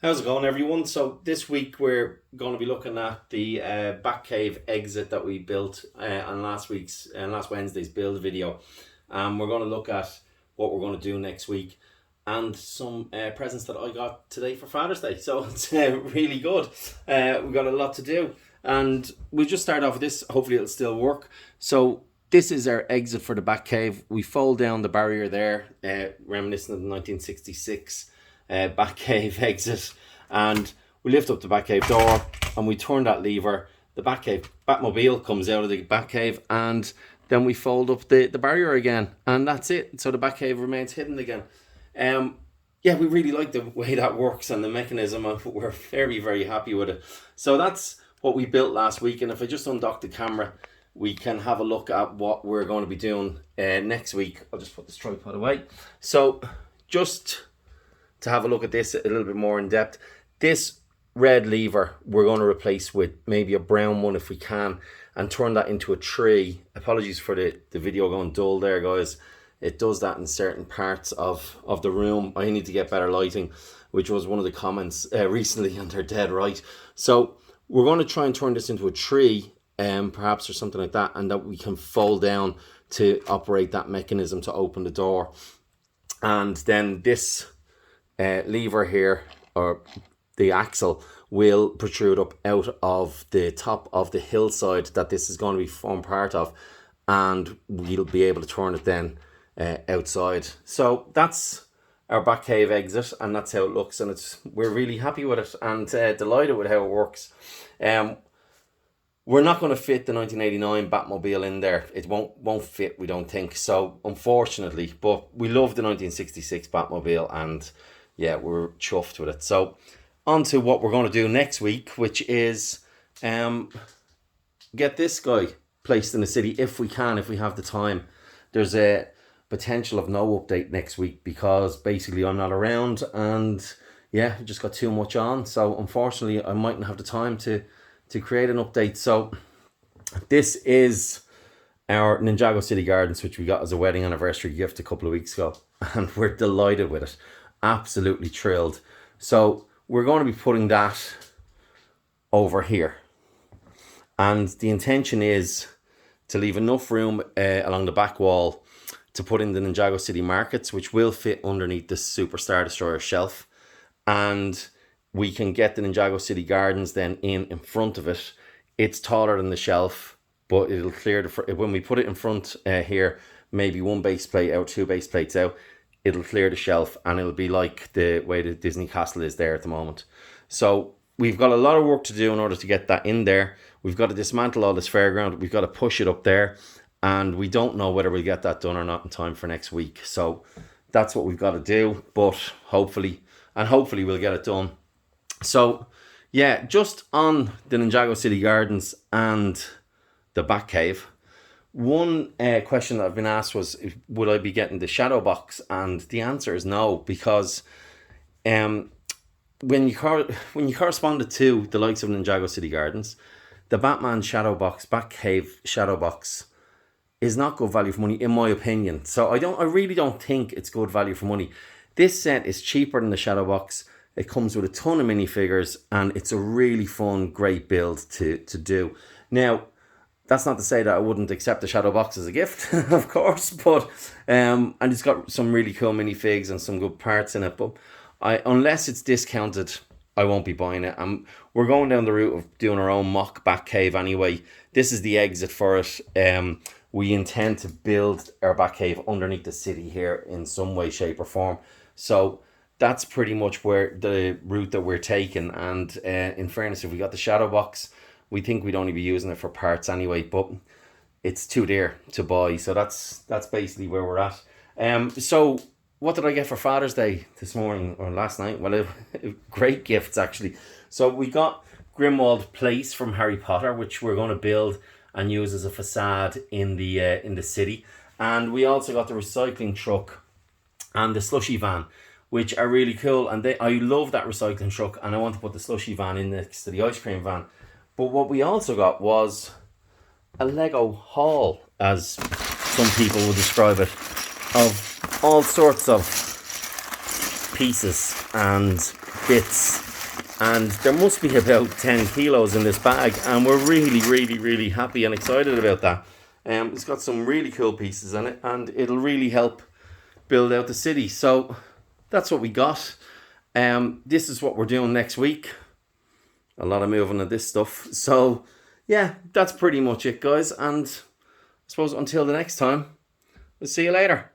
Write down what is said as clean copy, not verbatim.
How's it going, everyone? So this week we're going to be looking at the Batcave exit that we built on last Wednesday's build video. We're going to look at what we're going to do next week and some presents that I got today for Father's Day. So it's really good. We've got a lot to do, and we'll just start off with this. Hopefully, it'll still work. So this is our exit for the Batcave. We fold down the barrier there, reminiscent of the 1966 Batcave exit, and we lift up the Batcave door and we turn that lever. The Batmobile comes out of the Batcave, and then we fold up the barrier again, and that's it. So the Batcave remains hidden again. Yeah, we really like the way that works and the mechanism. We're very, very happy with it. So that's what we built last week, and if I just undock the camera, we can have a look at what we're going to be doing next week. I'll just put this tripod away. So just to have a look at this a little bit more in depth, this red lever we're going to replace with maybe a brown one if we can, and turn that into a tree. Apologies for the video going dull there, guys. It does that in certain parts of the room. I need to get better lighting, which was one of the comments recently, and they're dead right. So we're going to try and turn this into a tree, perhaps, or something like that, and that we can fold down to operate that mechanism to open the door. And then this lever here, or the axle, will protrude up out of the top of the hillside that this is going to be form part of, and we'll be able to turn it then outside. So that's our Batcave exit, and that's how it looks, and we're really happy with it and delighted with how it works. We're not going to fit the 1989 Batmobile in there. It won't fit, we don't think. So unfortunately, but we love the 1966 Batmobile, and yeah, we're chuffed with it. So on to what we're going to do next week, which is get this guy placed in the city if we can, if we have the time. There's a potential of no update next week because basically I'm not around, and yeah, just got too much on. So unfortunately, I mightn't have the time to create an update. So this is our Ninjago City Gardens, which we got as a wedding anniversary gift a couple of weeks ago, and we're delighted with it. Absolutely thrilled. So we're going to be putting that over here, and the intention is to leave enough room along the back wall to put in the Ninjago City Markets, which will fit underneath the Superstar Destroyer shelf, and we can get the Ninjago City Gardens then in front of it. It's taller than the shelf, but it'll clear when we put it in front here, maybe one base plate out, two base plates out, it'll clear the shelf, and it'll be like the way the Disney Castle is there at the moment. So we've got a lot of work to do in order to get that in there. We've got to dismantle all this fairground. We've got to push it up there, and we don't know whether we'll get that done or not in time for next week. So that's what we've got to do, but hopefully we'll get it done. So yeah, just on the Ninjago City Gardens and the Batcave, one question that I've been asked was, would I be getting the shadow box? And the answer is no, because when you corresponded to the likes of Ninjago City Gardens, the Batman shadow box, Batcave shadow box, is not good value for money, in my opinion. So I really don't think it's good value for money. This set is cheaper than the shadow box. It comes with a ton of minifigures, and it's a really fun, great build to do. Now, that's not to say that I wouldn't accept the shadow box as a gift, of course, but and it's got some really cool minifigs and some good parts in it. But unless it's discounted, I won't be buying it. We're going down the route of doing our own MOC Batcave anyway. This is the exit for it. We intend to build our Batcave underneath the city here in some way, shape, or form. So that's pretty much where the route that we're taking. And in fairness, if we got the shadow box, we think we'd only be using it for parts anyway, but it's too dear to buy. So that's basically where we're at. So what did I get for Father's Day this morning or last night? Well, great gifts actually. So we got Grimmauld Place from Harry Potter, which we're going to build and use as a facade in the city. And we also got the recycling truck and the slushy van, which are really cool. And I love that recycling truck, and I want to put the slushy van in next to the ice cream van. But what we also got was a Lego haul, as some people would describe it, of all sorts of pieces and bits And there must be about 10 kilos in this bag, and we're really happy and excited about that. It's got some really cool pieces in it, and it'll really help build out the city. So that's what we got. This is what we're doing next week. A lot of moving of this stuff. So yeah, that's pretty much it, guys. And I suppose until the next time, we'll see you later.